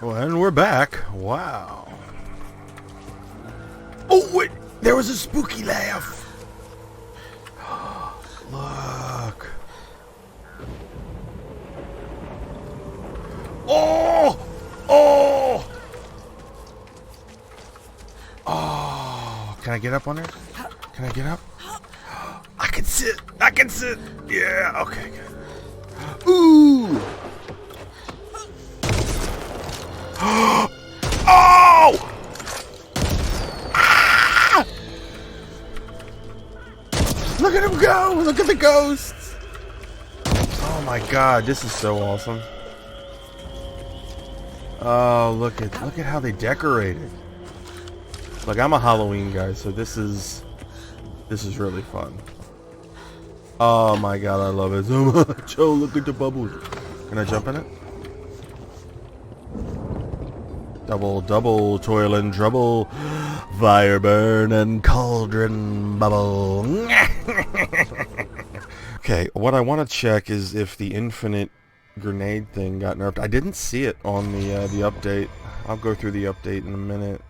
Well, and we're back. Wow. Oh, wait. There was a spooky laugh. Look. Oh! Oh! Oh! Can I get up on there? Can I get up? I can sit. I can sit. Yeah. Okay. Good. Ooh! Oh! Ah! Look at him go! Look at the ghosts! Oh my god, this is so awesome. Oh, look at how they decorated. Look, I'm a Halloween guy, so this is really fun. Oh my god, I love it so much. Oh, look at the bubbles. Can I jump in it? Double, toil and trouble, fire burn and cauldron bubble. Okay, what I want to check is if the infinite grenade thing got nerfed. I didn't see it on the update. I'll go through the update in a minute.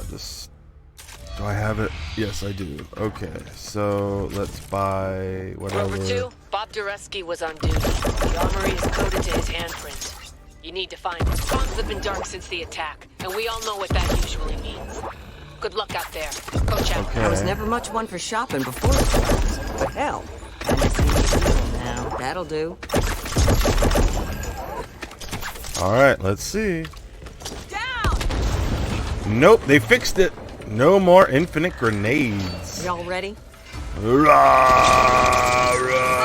Just, do I have it? Yes, I do. Okay, so let's buy whatever. Rover 2, Bob Dureski was on duty. The armory is coded to his handprint. You need to find him. Spawns have been dark since the attack, and we all know what that usually means. Good luck out there. Coach out. Okay. I was never much one for shopping before the storms, but hell, I just need to do now. That'll do. Alright, let's see. Down! Nope, they fixed it. No more infinite grenades. Y'all ready? Rah, rah.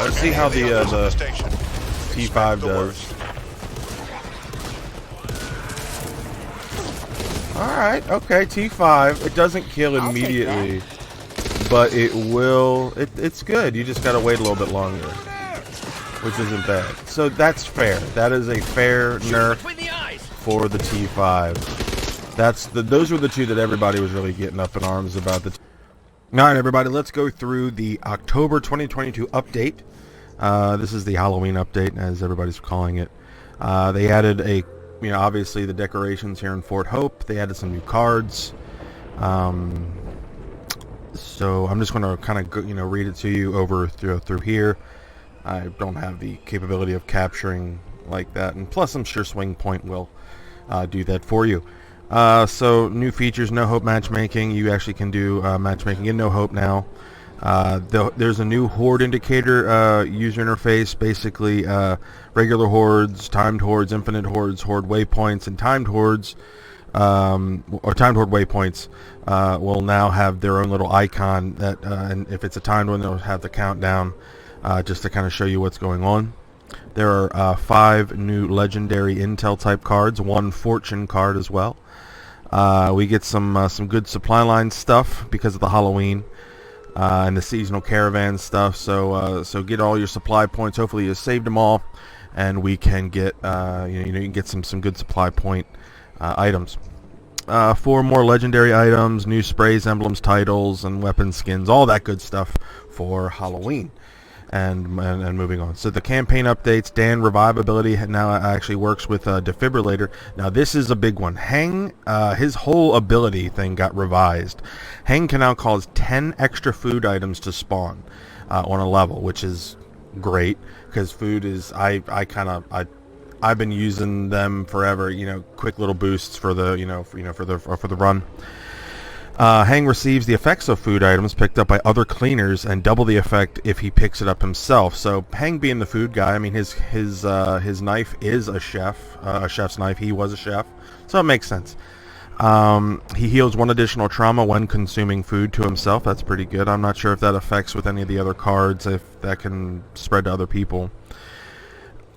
Let's see how the T5 does. Alright, okay, T5. It doesn't kill immediately, but it will. It's good. You just gotta wait a little bit longer, which isn't bad. So that's fair. That is a fair nerf for the T5. Those were the two that everybody was really getting up in arms about. Alright, everybody, let's go through the October 2022 update. This is the Halloween update, as everybody's calling it. They added obviously the decorations here in Fort Hope. They added some new cards. So I'm just going to kind of read it to you through here. I don't have the capability of capturing like that, and plus I'm sure Swing Point will do that for you. So new features: No Hope matchmaking. You actually can do matchmaking in No Hope now. There's a new horde indicator user interface. Basically, regular hordes, timed hordes, infinite hordes, horde waypoints, and timed hordes or timed horde waypoints will now have their own little icon that, and if it's a timed one, they'll have the countdown just to kind of show you what's going on. There are 5 new legendary intel type cards, 1 fortune card as well. We get some good supply line stuff because of the Halloween and the seasonal caravan stuff. So get all your supply points. Hopefully you saved them all, and we can get you can get some good supply point items. 4 more legendary items, new sprays, emblems, titles, and weapon skins, all that good stuff for Halloween. And moving on. So the campaign updates. Dan revivability now actually works with defibrillator. Now this is a big one. Hang, his whole ability thing got revised. Hang can now cause 10 extra food items to spawn on a level, which is great because food is I've been using them forever. Quick little boosts for the for the run. Hang receives the effects of food items picked up by other cleaners and double the effect if he picks it up himself. So Hang being the food guy, I mean his knife is a chef's knife. He was a chef, so it makes sense. He heals 1 additional trauma when consuming food to himself. That's pretty good. I'm not sure if that affects with any of the other cards, if that can spread to other people.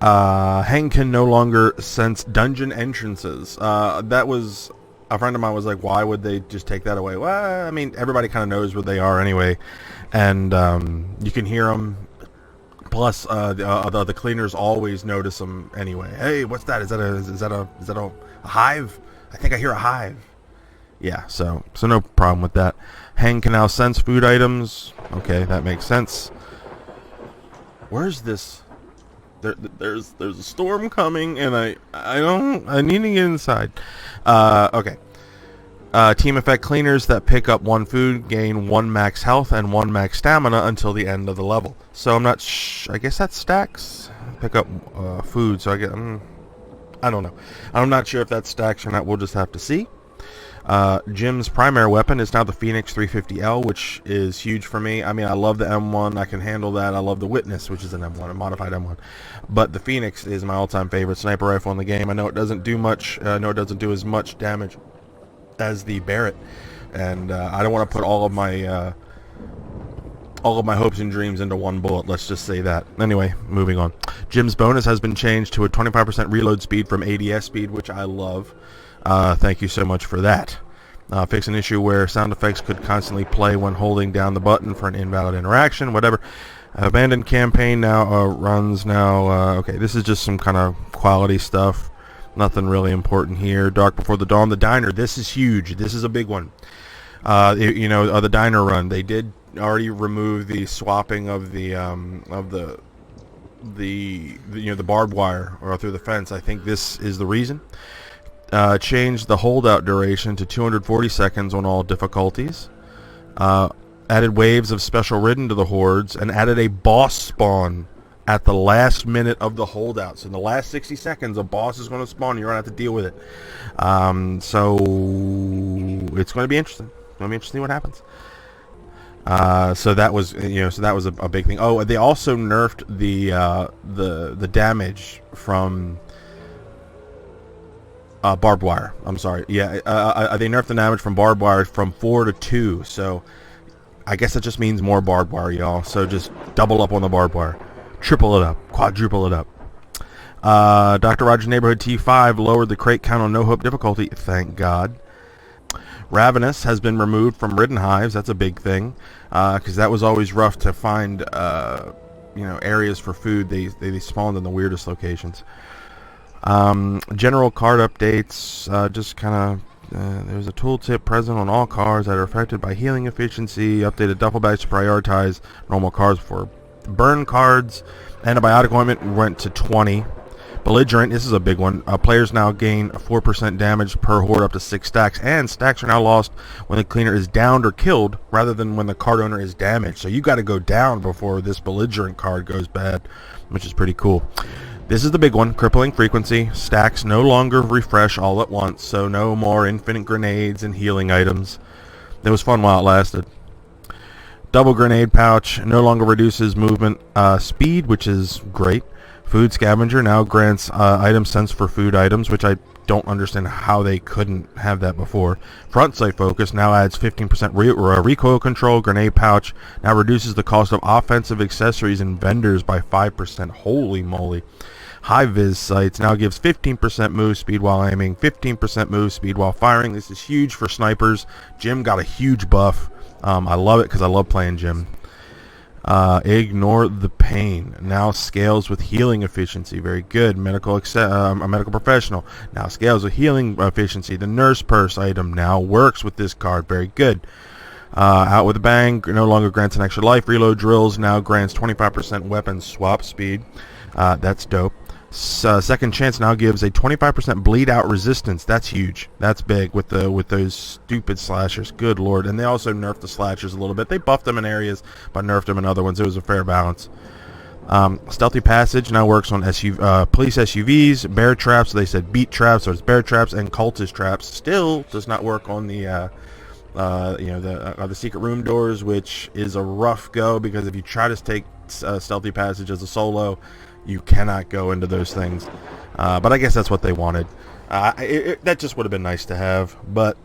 Hang can no longer sense dungeon entrances. That was... A friend of mine was like, why would they just take that away? Well, I mean, everybody kind of knows where they are anyway, and you can hear them. Plus, the cleaners always notice them anyway. Hey, what's that? Is that a hive? I think I hear a hive. Yeah, so no problem with that. Hang can now sense food items. Okay, that makes sense. Where's this? there's a storm coming, and I need to get inside. Okay. Team effect cleaners that pick up 1 food gain 1 max health and 1 max stamina until the end of the level. So I'm not I guess that stacks. Pick up food, so I get I don't know. I'm not sure if that stacks or not. We'll just have to see. Jim's primary weapon is now the Phoenix 350L, which is huge for me. I mean, I love the M1. I can handle that. I love the Witness, which is an M1, a modified M1. But the Phoenix is my all-time favorite sniper rifle in the game. I know it doesn't do much. I know it doesn't do as much damage as the Barrett, and I don't want to put all of my hopes and dreams into one bullet. Let's just say that. Anyway, moving on. Jim's bonus has been changed to a 25% reload speed from ADS speed, which I love. Thank you so much for that. Fix an issue where sound effects could constantly play when holding down the button for an invalid interaction, whatever. Abandoned campaign now runs now. Okay, this is just some kind of quality stuff. Nothing really important here. Dark Before the Dawn, the diner. This is huge. This is a big one. The diner run. They did already remove the swapping of the barbed wire or through the fence. I think this is the reason. Changed the holdout duration to 240 seconds on all difficulties. Added waves of special ridden to the hordes, and added a boss spawn at the last minute of the holdout. So in the last 60 seconds, a boss is going to spawn. You're going to have to deal with it. So it's going to be interesting. It's going to be interesting what happens. So that was a big thing. Oh, they also nerfed the damage from barbed wire. I'm sorry. Yeah, they nerfed the damage from barbed wire from 4 to 2. So I guess that just means more barbed wire, y'all. So just double up on the barbed wire. Triple it up. Quadruple it up. Dr. Rogers' Neighborhood T5 lowered the crate count on No Hope difficulty. Thank God. Ravenous has been removed from Ridden Hives. That's a big thing. Because that was always rough to find areas for food. They spawned in the weirdest locations. General card updates. Just kind of... there's a tooltip present on all cards that are affected by healing efficiency. Updated duffel bags to prioritize normal cards for burn cards. Antibiotic ointment went to 20. Belligerent, this is a big one. Players now gain 4% damage per horde up to 6 stacks, and stacks are now lost when the cleaner is downed or killed rather than when the card owner is damaged. So you got to go down before this belligerent card goes bad, which is pretty cool. This is the big one. Crippling frequency. Stacks no longer refresh all at once, so no more infinite grenades and healing items. It was fun while it lasted. Double grenade pouch no longer reduces movement speed, which is great. Food scavenger now grants item sense for food items, which I don't understand how they couldn't have that before. Front sight focus now adds 15% recoil control. Grenade pouch now reduces the cost of offensive accessories and vendors by 5%. Holy moly. High vis sights now gives 15% move speed while aiming, 15% move speed while firing. This is huge for snipers. Jim got a huge buff. I love it because I love playing Jim. Ignore the pain. Now scales with healing efficiency. Very good. Medical professional. Now scales with healing efficiency. The nurse purse item now works with this card. Very good. Out with a bang. No longer grants an extra life. Reload drills now grants 25% weapon swap speed. That's dope. Second chance now gives a 25% bleed out resistance. That's huge. That's big with those stupid slashers. Good lord. And they also nerfed the slashers a little bit. They buffed them in areas but nerfed them in other ones. It was a fair balance. Stealthy passage now works on police SUVs, bear traps. They said beat traps, so it's bear traps, and cultist traps. Still does not work on the secret room doors, which is a rough go because if you try to take stealthy passage as a solo, you cannot go into those things. But I guess that's what they wanted. That just would have been nice to have, but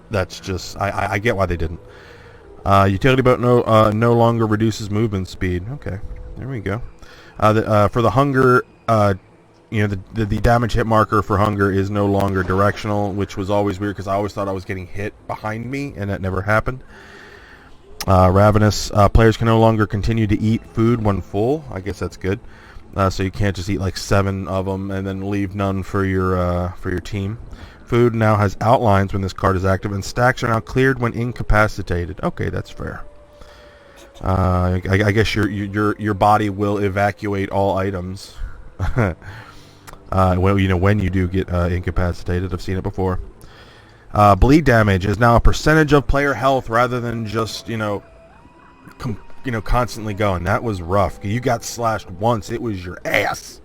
that's just I get why they didn't. Utility boat no longer reduces movement speed. Okay, there we go. For the hunger, the damage hit marker for hunger is no longer directional, which was always weird because I always thought I was getting hit behind me, and that never happened. Ravenous players can no longer continue to eat food when full. I guess that's good. So you can't just eat like 7 of them and then leave none for your team. Food now has outlines when this card is active, and stacks are now cleared when incapacitated. Okay, that's fair. I guess your body will evacuate all items Well, when you do get incapacitated, I've seen it before. Bleed damage is now a percentage of player health rather than just constantly going. That was rough. You got slashed once, it was your ass.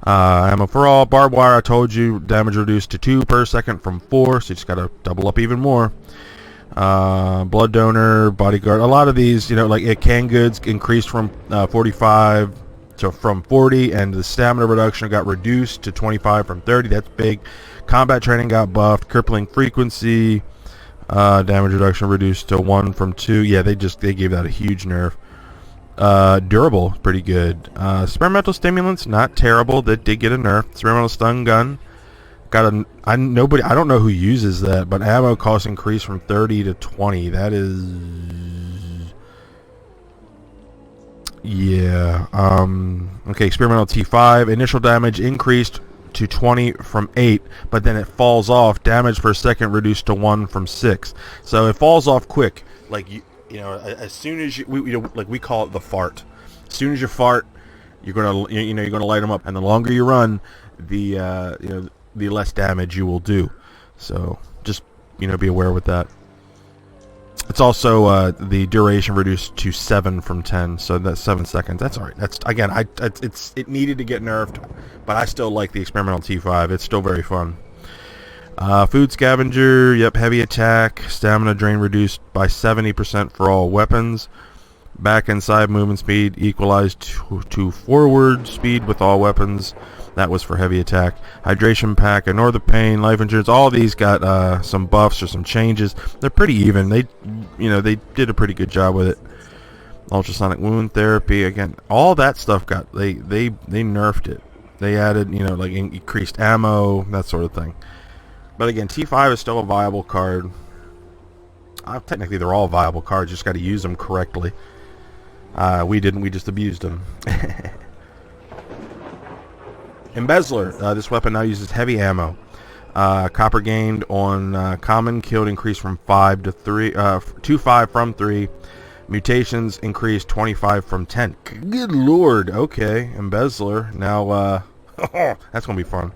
Ammo for all. Barbed wire, I told you, damage reduced to 2 per second from 4, so you just gotta double up even more. Blood donor, bodyguard, a lot of these, like canned goods increased from 45 to from 40, and the stamina reduction got reduced to 25 from 30. That's big. Combat training got buffed. Crippling frequency, damage reduction reduced to 1 from 2. Yeah, they gave that a huge nerf. Durable, pretty good. Experimental stimulants, not terrible. That did get a nerf. Experimental stun gun, I don't know who uses that, but ammo cost increased from 30 to 20. That is, yeah. Okay, experimental T5, initial damage increased to 20 from 8, but then it falls off. Damage per second reduced to 1 from 6. So it falls off quick. Like as soon as we call it the fart. As soon as you fart, you're gonna light them up, and the longer you run, the less damage you will do. So just be aware with that. It's also the duration reduced to 7 from 10, so that's 7 seconds. That's all right. That's again, it needed to get nerfed, but I still like the experimental T5. It's still very fun. Food scavenger, yep, heavy attack, stamina drain reduced by 70% for all weapons. Back and side movement speed equalized to forward speed with all weapons. That was for heavy attack. Hydration pack, ignore the pain, life insurance. All these got some buffs or some changes. They're pretty even. They did a pretty good job with it. Ultrasonic wound therapy, again, all that stuff got they nerfed it. They added like increased ammo, that sort of thing. But again, T5 is still a viable card. Technically, they're all viable cards. You just got to use them correctly. We didn't. We just abused them. Embezzler. This weapon now uses heavy ammo. Copper gained on common killed increased from 5 to 3. To 5 from 3. Mutations increased 25 from 10. Good lord. Okay, Embezzler. Now, that's gonna be fun.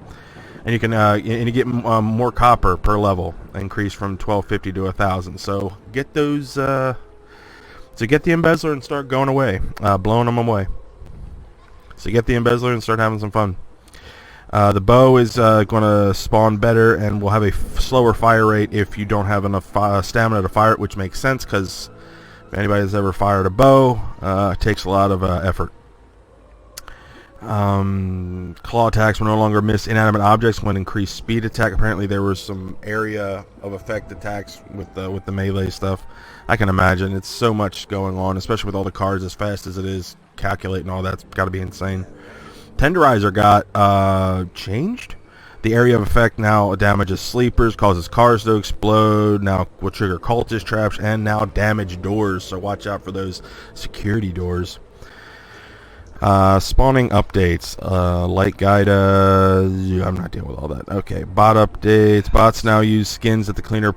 And you can and you get more copper per level, increase from 1250 to 1000. So get those. So get the Embezzler and start going away, blowing them away. So get the Embezzler and start having some fun. The bow is going to spawn better and will have a slower fire rate if you don't have enough stamina to fire it, which makes sense because if anybody has ever fired a bow, it takes a lot of effort. Claw attacks will no longer miss inanimate objects when increased speed attack. Apparently there was some area of effect attacks with the melee stuff. I can imagine. It's so much going on, especially with all the cards as fast as it is. Calculating all that's got to be insane. Tenderizer got changed. The area of effect now damages sleepers, causes cars to explode, now will trigger cultist traps, and now damage doors, so watch out for those security doors. Spawning updates. Light guide, I'm not dealing with all that. Okay, bot updates. Bots now use skins that the cleaner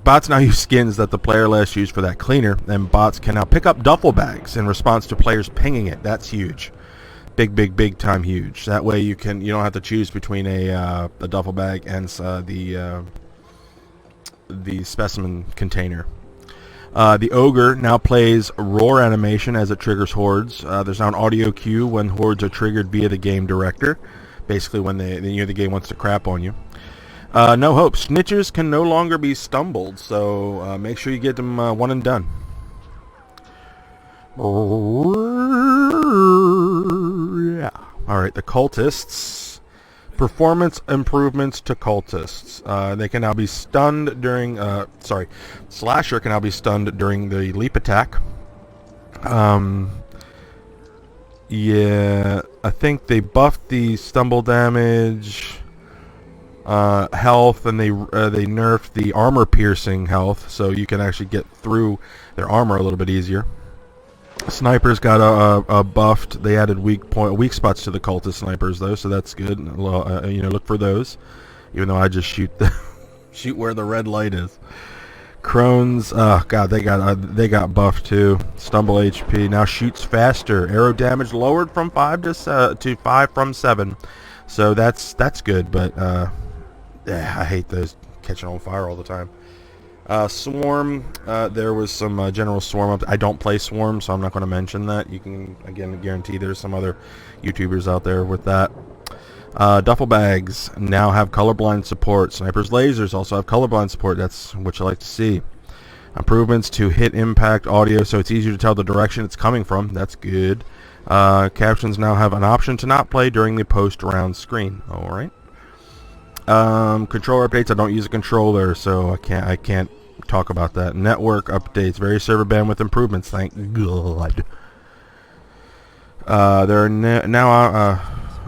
bots now use skins that the player last used for that cleaner, and bots can now pick up duffel bags in response to players pinging it. That's huge. Big time huge. That way you don't have to choose between a duffel bag and the specimen container. The ogre now plays roar animation as it triggers hordes. There's now an audio cue when hordes are triggered via the game director, basically when the game wants to crap on you. No hope. Snitchers can no longer be stumbled, so make sure you get them one and done. Yeah. Alright, the cultists. Performance improvements to cultists. They can now be stunned during... Slasher can now be stunned during the leap attack. Yeah, I think they buffed the stumble damage... health, and they nerfed the armor piercing health, so you can actually get through their armor a little bit easier. Snipers got buffed. They added weak spots to the cultist snipers though, so that's good. Look for those. Even though I just shoot where the red light is. Crohn's, oh god, they got buffed too. Stumble HP now shoots faster. Arrow damage lowered from 5 to 5 from 7. So that's good, but I hate those catching on fire all the time. Swarm, there was some general Swarm up. I don't play Swarm, so I'm not going to mention that. You can, again, guarantee there's some other YouTubers out there with that. Duffel bags now have colorblind support. Snipers lasers also have colorblind support. That's what you like to see. Improvements to hit impact audio, so it's easier to tell the direction it's coming from. That's good. Captions now have an option to not play during the post-round screen. All right. Controller updates. I don't use a controller, so I can't talk about that. Network updates. Various server bandwidth improvements. Thank God. There are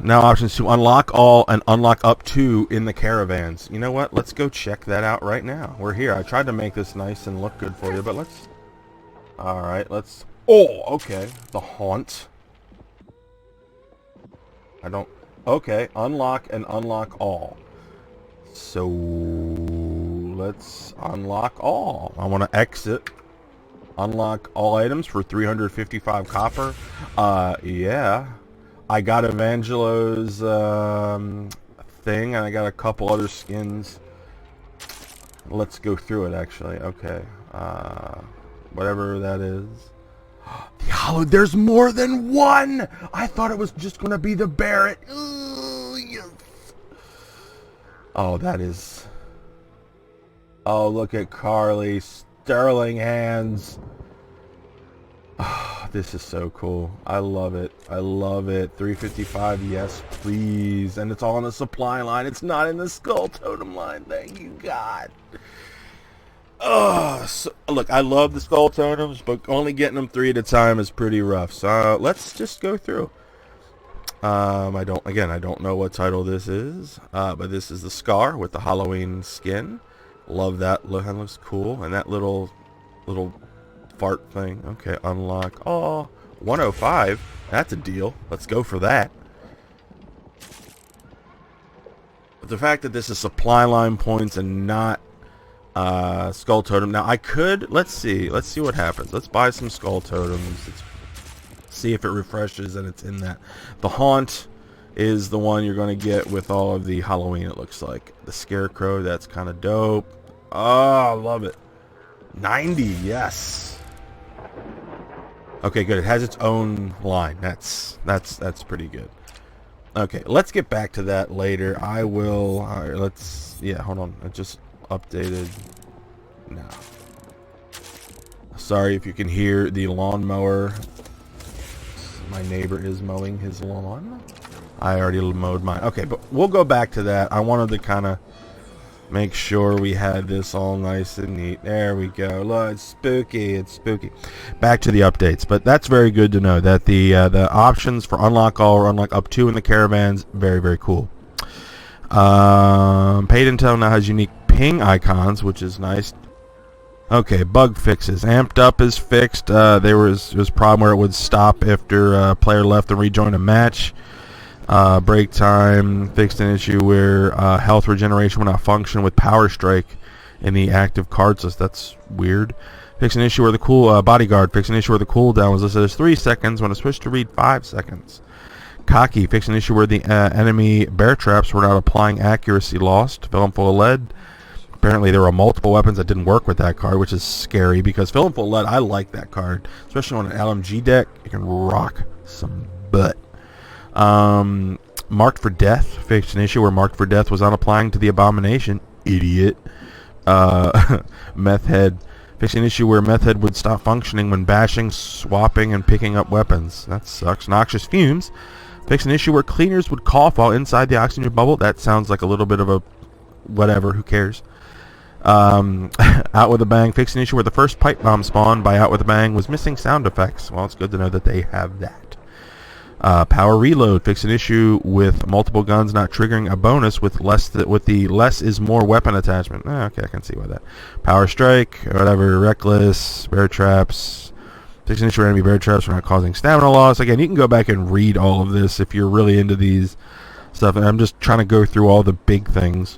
now options to unlock all and unlock up to in the caravans. You know what? Let's go check that out right now. We're here. I tried to make this nice and look good for you, but let's... Alright, let's... Oh, okay. The Haunt. I don't... Okay, unlock and unlock all. So... let's unlock all. I want to exit. Unlock all items for 355 copper. Yeah. I got Evangelo's thing, and I got a couple other skins. Let's go through it, actually. Okay. Whatever that is. The Hollow, there's more than one! I thought it was just going to be the Barrett. Ooh, yes. Oh, that is... Oh, look at Carly. Sterling hands. Oh, this is so cool. I love it. I love it. 355, yes, please. And it's all on the supply line. It's not in the skull totem line. Thank you, God. Oh, so, look, I love the skull totems, but only getting them 3 at a time is pretty rough. So let's just go through. I don't know what title this is, but this is the Scar with the Halloween skin. Love that. Look, that looks cool. And that little fart thing. Okay, unlock. Oh, 105. That's a deal. Let's go for that. But the fact that this is supply line points and not skull totem. Now I could. Let's see what happens. Let's buy some skull totems. Let's see if it refreshes and it's in that. The Haunt is the one you're going to get with all of the Halloween. It looks like the Scarecrow. That's kind of dope. Oh, I love it. 90. Yes. Okay, good. It has its own line. That's pretty good. Okay, let's get back to that later. I will. All right, let's. Yeah, hold on. I just updated. No. Sorry if you can hear the lawnmower. My neighbor is mowing his lawn. I already mowed mine. Okay, but we'll go back to that. I wanted to kind of make sure we had this all nice and neat. There we go. Look, it's spooky. It's spooky. Back to the updates. But that's very good to know that the options for unlock all or unlock up to in the caravans, very, very cool. Paid Intel now has unique ping icons, which is nice. Okay, bug fixes. Amped Up is fixed. There was a problem where it would stop after a player left and rejoin a match. Break time fixed an issue where health regeneration will not function with Power Strike in the active cards list. That's weird. Fix an issue where the bodyguard. Fix an issue where the cooldown was listed as 3 seconds when it's switched to read 5 seconds. Cocky. Fix an issue where the enemy bear traps were not applying accuracy lost. Fill 'em full of lead. Apparently there were multiple weapons that didn't work with that card, which is scary because Fill 'em full of lead, I like that card, especially on an LMG deck. It can rock some butt. Marked for Death fixed an issue where Marked for Death was not applying to the Abomination. Idiot. Meth Head fixed an issue where Meth Head would stop functioning when bashing, swapping, and picking up weapons. That sucks. Noxious Fumes fixed an issue where cleaners would cough while inside the oxygen bubble. That sounds like a little bit of a whatever. Who cares? Out with a Bang fixed an issue where the first pipe bomb spawned by Out with a Bang was missing sound effects. Well, it's good to know that they have that. Power Reload fixed an issue with multiple guns not triggering a bonus with the less is more weapon attachment. Okay, I can see why that. Power Strike, whatever. Reckless, Bear Traps fixed an issue where enemy bear traps are not causing stamina loss. Again, you can go back and read all of this if you're really into these stuff. And I'm just trying to go through all the big things.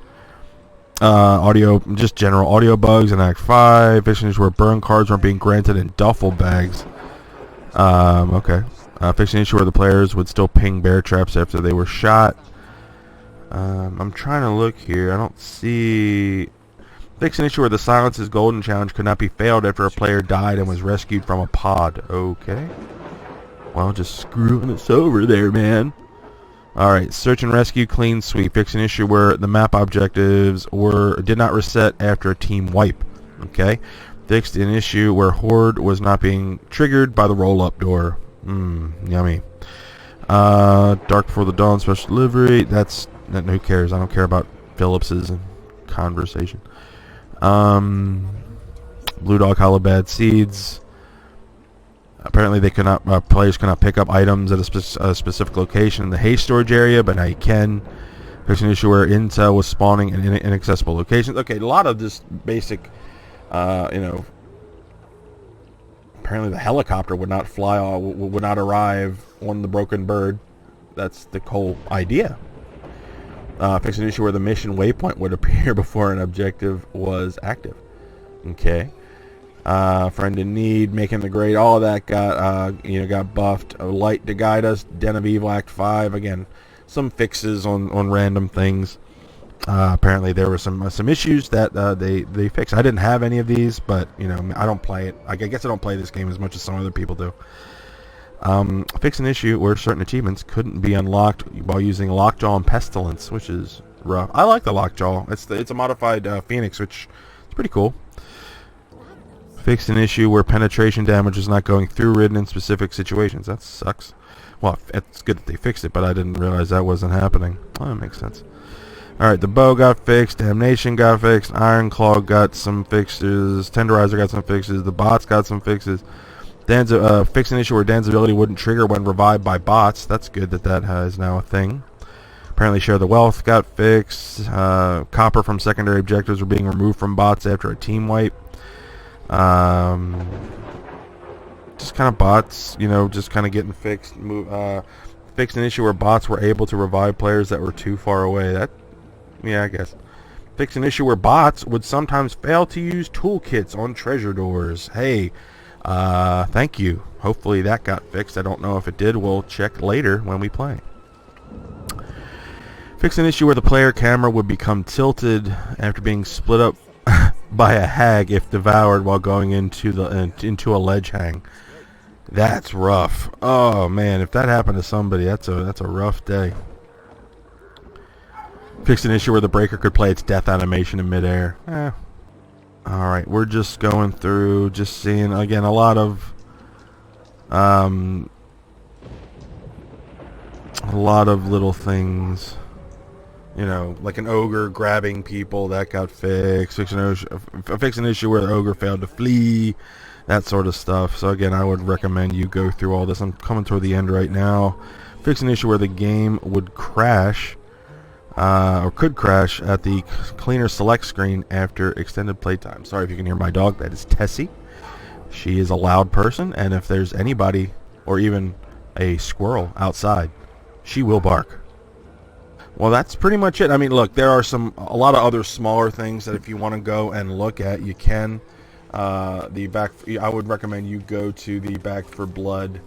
Audio, just general audio bugs in Act 5. Fixing issues where burn cards weren't being granted in duffel bags. Okay. Fixing issue where the players would still ping bear traps after they were shot. I'm trying to look here. I don't see... Fix an issue where the Silence is Golden challenge could not be failed after a player died and was rescued from a pod. Okay. Well, just screwing us over there, man. Alright, search and rescue, clean sweep. Fix an issue where the map objectives did not reset after a team wipe. Okay. Fixed an issue where Horde was not being triggered by the roll-up door. Yummy. Dark Before the Dawn special delivery. Who cares? I don't care about Phillips's and conversation. Blue Dog Hollow Bad Seeds. Apparently they players cannot pick up items at a specific location in the haste storage area, but now you can. There's an issue where intel was spawning in inaccessible locations. Okay, a lot of this basic, apparently the helicopter would not would not arrive on the broken bird. That's the whole idea. Fix an issue where the mission waypoint would appear before an objective was active. Okay. Friend in Need, Making the Grade, all of that got buffed. Light to Guide Us, Den of Evil Act 5. Again, some fixes on random things. Apparently there were some issues that they fixed. I didn't have any of these, but I don't play it. I guess I don't play this game as much as some other people do. Fix an issue where certain achievements couldn't be unlocked while using Lockjaw and Pestilence, which is rough. I like the Lockjaw. It's a modified Phoenix, which is pretty cool. Fixed an issue where penetration damage is not going through Ridden in specific situations. That sucks. Well, it's good that they fixed it, but I didn't realize that wasn't happening. Oh, that makes sense. Alright, the bow got fixed. Damnation got fixed. Iron Claw got some fixes. Tenderizer got some fixes. The bots got some fixes. Fixed an issue where Dan's ability wouldn't trigger when revived by bots. That's good that is now a thing. Apparently Share the Wealth got fixed. Copper from secondary objectives were being removed from bots after a team wipe. Just kind of bots, just kind of getting fixed. Fixed an issue where bots were able to revive players that were too far away. I guess. Fixed an issue where bots would sometimes fail to use toolkits on treasure doors. Hey, thank you. Hopefully that got fixed. I don't know if it did. We'll check later when we play. Fix an issue where the player camera would become tilted after being split up by a hag if devoured while going into a ledge hang. That's rough. Oh man, if that happened to somebody, that's a rough day. Fixed an issue where the breaker could play its death animation in midair. Alright, we're just going through, just seeing, again, a lot of little things. Like an ogre grabbing people, that got fixed. Fix an issue where the ogre failed to flee, that sort of stuff. So again, I would recommend you go through all this. I'm coming toward the end right now. Fix an issue where the game would crash, or could crash at the cleaner select screen after extended playtime. Sorry if you can hear my dog. That is Tessie. She is a loud person, and if there's anybody or even a squirrel outside, she will bark. Well, that's pretty much it. I mean, look, there are a lot of other smaller things that if you want to go and look at, you can. I would recommend you go to the Back for Blood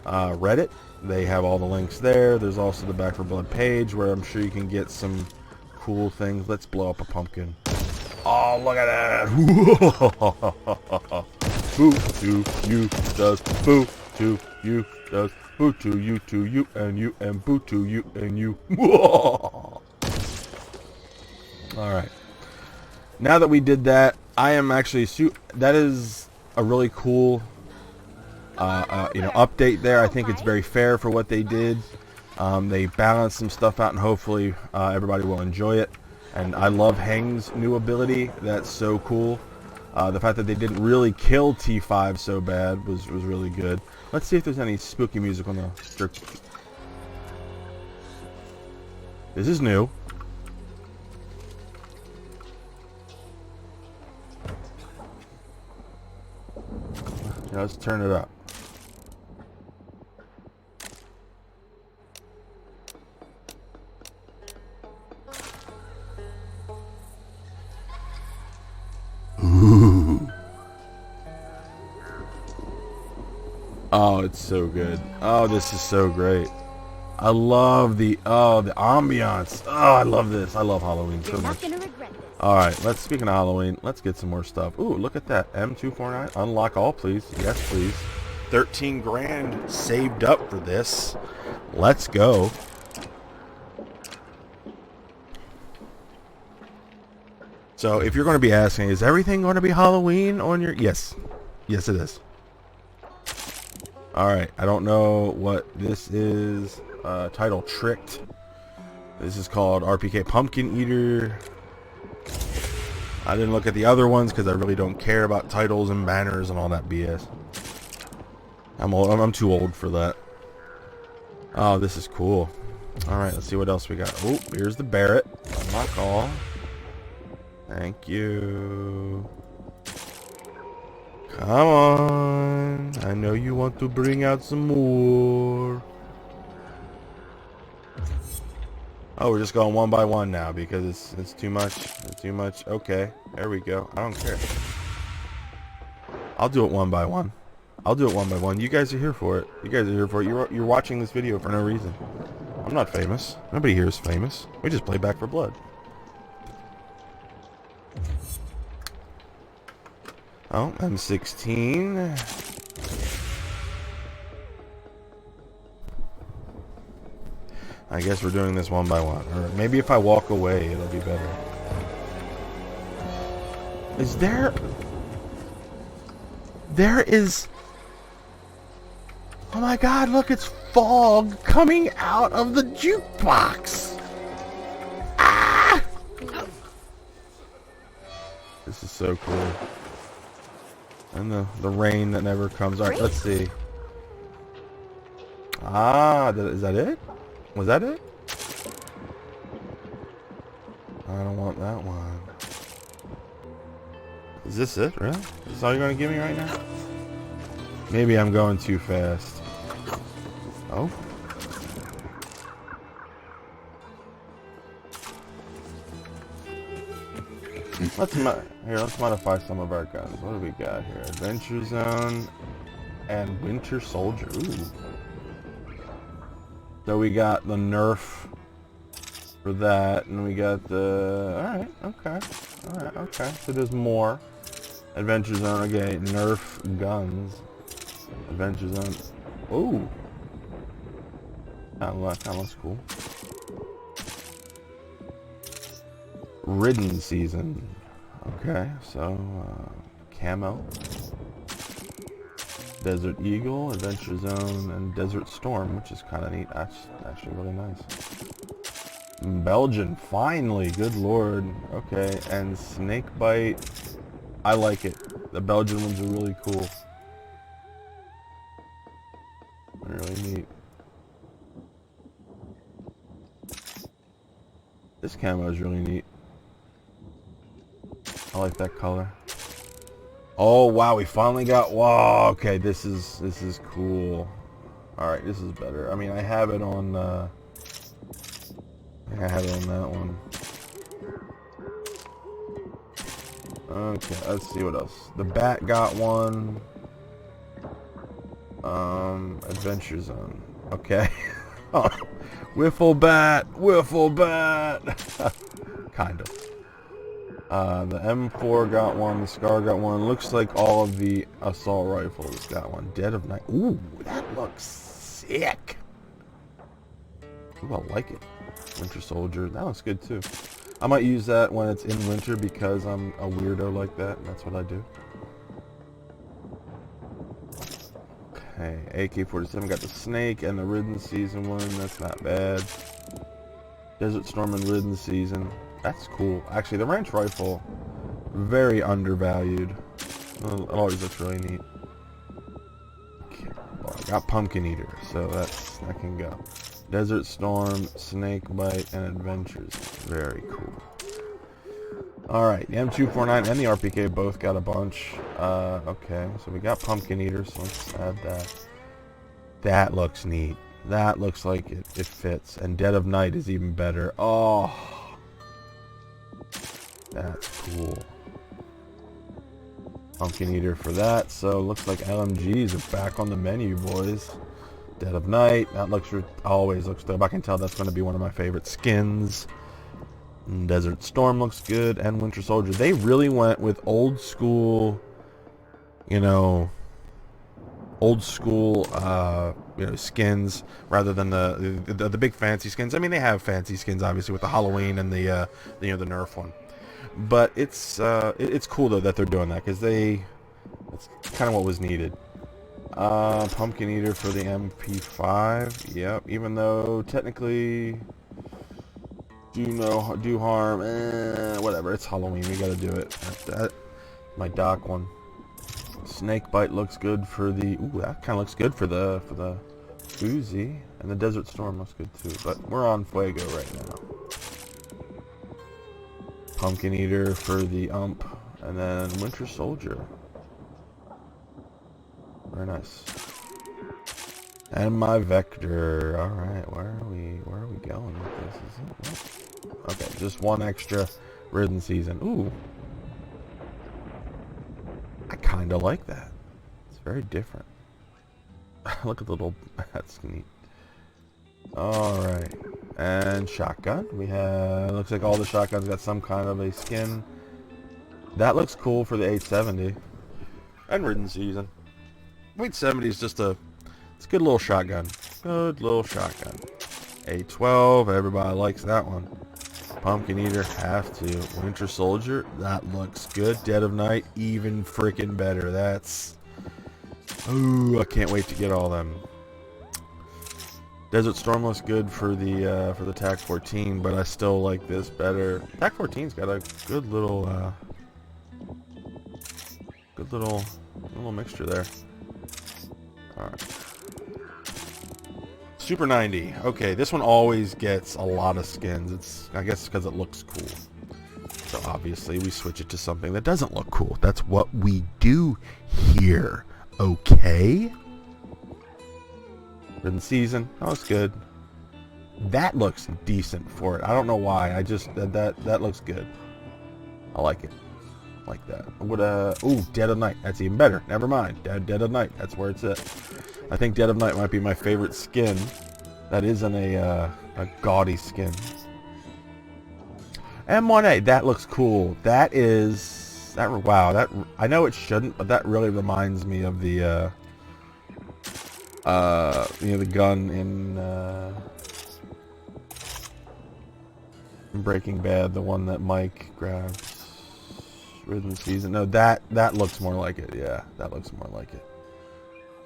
Reddit. They have all the links there. There's also the Back for Blood page where I'm sure you can get some cool things. Let's blow up a pumpkin. Oh, look at that! Boo to you does boo to you does. Boo to you, and you, and boo to you, and you. Alright. Now that we did that, I am actually... that is a really cool, update there. I think it's very fair for what they did. They balanced some stuff out, and hopefully everybody will enjoy it. And I love Heng's new ability. That's so cool. The fact that they didn't really kill T5 so bad was really good. Let's see if there's any spooky music on the script. This is new. Let's turn it up. Oh, it's so good. Oh, this is so great. I love the ambiance. Oh, I love this. I love Halloween so much. All right, speaking of Halloween, let's get some more stuff. Ooh, look at that. M249. Unlock all, please. Yes, please. 13 grand saved up for this. Let's go. So, if you're going to be asking, is everything going to be Halloween on your... Yes. Yes, it is. All right. I don't know what this is. Title Tricked. This is called RPK Pumpkin Eater. I didn't look at the other ones because I really don't care about titles and banners and all that BS. I'm old. I'm too old for that. Oh, this is cool. All right, let's see what else we got. Oh, here's the Barrett. Unlock all. Thank you. Come on. I know you want to bring out some more. Oh, we're just going one by one now because it's too much. It's too much. Okay, there we go. I don't care. I'll do it one by one. I'll do it one by one. You guys are here for it. You guys are here for it. You're watching this video for no reason. I'm not famous. Nobody here is famous. We just play Back 4 Blood. Oh, M16. I guess we're doing this one by one. Or maybe if I walk away, it'll be better. Is there... There is... Oh my god, look, it's fog coming out of the jukebox! Ah! This is so cool. And the rain that never comes. Alright, let's see. Ah, is that it? Was that it? I don't want that one. Is this it, really? Is this all you're going to give me right now? Maybe I'm going too fast. Oh. Let's modify some of our guns. What do we got here? Adventure Zone and Winter Soldier. Ooh. So we got the Nerf for that, and we got the... Alright, okay. Alright, okay. So there's more. Adventure Zone, okay. Nerf guns. Adventure Zone. Ooh. That looks cool. Ridden Season. Okay, so camo. Desert Eagle, Adventure Zone, and Desert Storm, which is kind of neat. That's actually really nice. Belgian, finally, good lord. Okay, and Snake Bite. I like it. The Belgian ones are really cool. Really neat. This camo is really neat. I like that color. Oh wow, we finally got... Wow, okay, this is cool. Alright, this is better. I mean, I have it on... I have it on that one. Okay, let's see what else. The Bat got one. Adventure Zone. Okay. Wiffle Bat! Wiffle Bat! Kind of. The M4 got one, the Scar got one. Looks like all of the assault rifles got one. Dead of Night. Ooh, that looks sick. Ooh, I like it. Winter Soldier. That looks good too. I might use that when it's in winter because I'm a weirdo like that, and that's what I do. Okay, AK-47 got the Snake and the Ridden Season one. That's not bad. Desert Storm and Ridden Season. That's cool. Actually, the Ranch Rifle, very undervalued. It always looks really neat. Okay, well, I got Pumpkin Eater, so that can go. Desert Storm, Snake Bite, and Adventures. Very cool. Alright, the M249 and the RPK both got a bunch. Okay, so we got Pumpkin Eater, so let's add that. That looks neat. That looks like it fits. And Dead of Night is even better. Oh, that's cool. Pumpkin Eater for that. So looks like LMGs are back on the menu, boys. Dead of Night. That always looks dope. I can tell that's going to be one of my favorite skins. And Desert Storm looks good, and Winter Soldier. They really went with old school, you know, skins rather than the big fancy skins. I mean, they have fancy skins obviously with the Halloween and the the Nerf one, but it's cool though that they're doing that because that's kind of what was needed. Pumpkin Eater for the MP5. Yep. Even though technically do harm. Whatever. It's Halloween. We gotta do it. My Doc one. Snake Bite looks good for the. Ooh, that kind of looks good for the Uzi, and the Desert Storm looks good too. But we're on Fuego right now. Pumpkin Eater for the and then Winter Soldier. Very nice. And my Vector. All right, where are we going with this? Okay, just one extra Ridden Season. Ooh. I kind of like that. It's very different. Look at the little... That's neat. Alright. And shotgun. We have... Looks like all the shotguns got some kind of a skin. That looks cool for the 870. And Ridden Season. 870 is just a... It's a good little shotgun. Good little shotgun. 812. Everybody likes that one. Pumpkin Eater, have to. Winter Soldier, that looks good. Dead of Night, even freaking better. That's... Ooh, I can't wait to get all them. Desert Storm looks good for the TAC 14, but I still like this better. TAC 14's got a good little mixture there. All right. Super 90. Okay, this one always gets a lot of skins. I guess because it looks cool. So obviously we switch it to something that doesn't look cool. That's what we do here. Okay? Ridden Season. That looks good. That looks decent for it. I don't know why. I just... That looks good. I like it. Like that. Ooh, Dead of Night. That's even better. Never mind. Dead of Night. That's where it's at. I think Dead of Night might be my favorite skin. That isn't a gaudy skin. M1A. That looks cool. That is... Wow. That... I know it shouldn't, but that really reminds me of the... the gun in Breaking Bad. The one that Mike grabs. Ridden Season. No, that looks more like it. Yeah, that looks more like it.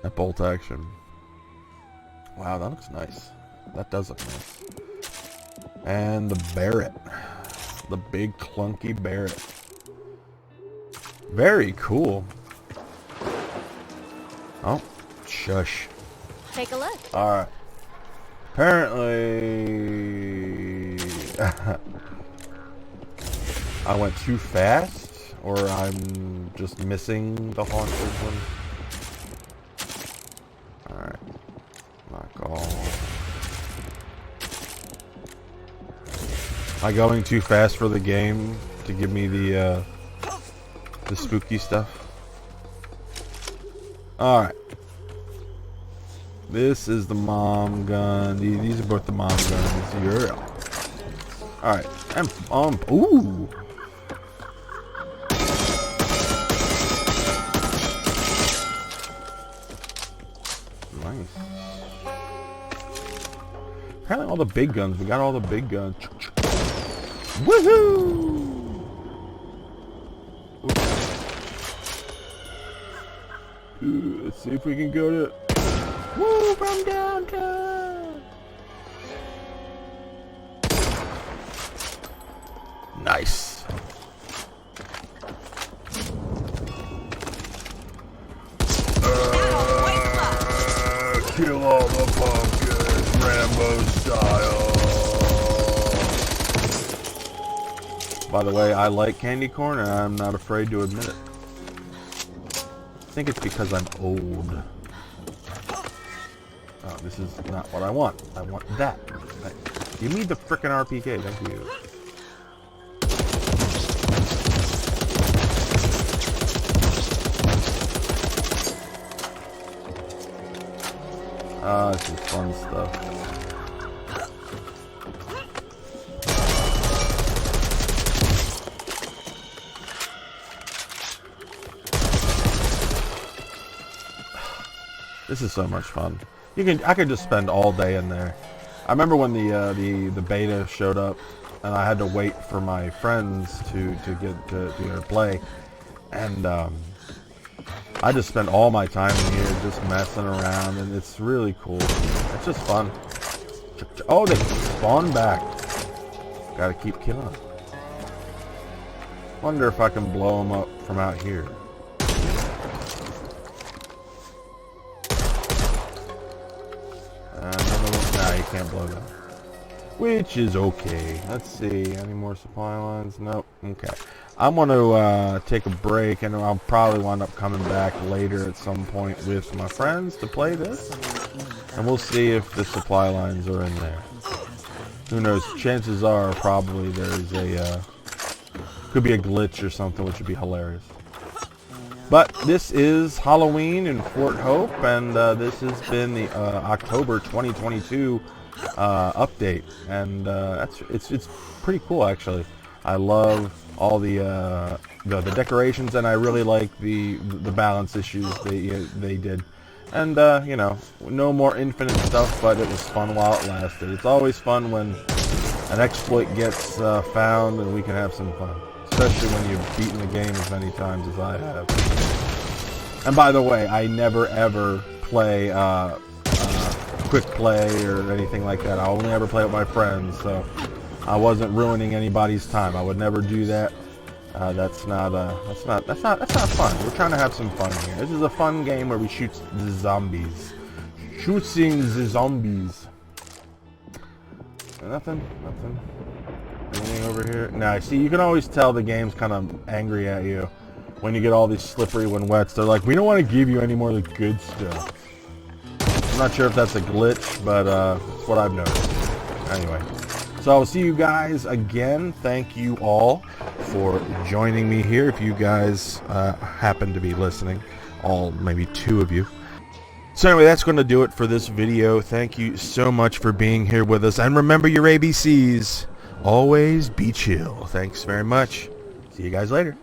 That bolt action. Wow, that looks nice. That does look nice. And the Barrett. The big clunky Barrett. Very cool. Oh, shush. Take a look. Alright. Apparently... I went too fast? Or I'm just missing the haunted one? Alright. Knock off. Am I going too fast for the game to give me the spooky stuff? Alright. This is the mom gun. These are both the mom guns. Yeah. Alright. Ooh. Nice. Apparently all the big guns. We got all the big guns. Woohoo! Let's see if we can go to... Woo, from downtown! Nice. Kill all the pumpkins, Rambo style. By the way, I like candy corn and I'm not afraid to admit it. I think it's because I'm old. Oh, this is not what I want. I want that. Give me the frickin' RPK, thank you. This is fun stuff. This is so much fun. I could just spend all day in there. I remember when the beta showed up, and I had to wait for my friends to get to play, and I just spent all my time in here just messing around, and it's really cool. It's just fun. Oh, they spawn back. Gotta keep killing them. Wonder if I can blow them up from out here. Nah, you can't blow them. Which is okay. Let's see. Any more supply lines? Nope. Okay. I'm going to take a break, and I'll probably wind up coming back later at some point with my friends to play this. And we'll see if the supply lines are in there. Who knows? Chances are probably there's a... could be a glitch or something, which would be hilarious. But this is Halloween in Fort Hope, and this has been the October 2022 update, and it's pretty cool actually. I love all the decorations, and I really like the balance issues they did. And you know, no more infinite stuff, but it was fun while it lasted. It's always fun when an exploit gets found, and we can have some fun. Especially when you've beaten the game as many times as I have. And by the way, I never ever play quick play or anything like that. I only ever play with my friends, so I wasn't ruining anybody's time. I would never do that. That's not fun. We're trying to have some fun here. This is a fun game where we shoot the zombies. Shooting the zombies. Nothing. Anything over here? Nah, see, you can always tell the game's kind of angry at you when you get all these slippery when wets. They're like, we don't want to give you any more of the good stuff. I'm not sure if that's a glitch, but it's what I've noticed. Anyway, so I'll see you guys again. Thank you all for joining me here. If you guys happen to be listening, all maybe 2 of you. So anyway, that's going to do it for this video. Thank you so much for being here with us. And remember your ABCs. Always be chill. Thanks very much. See you guys later.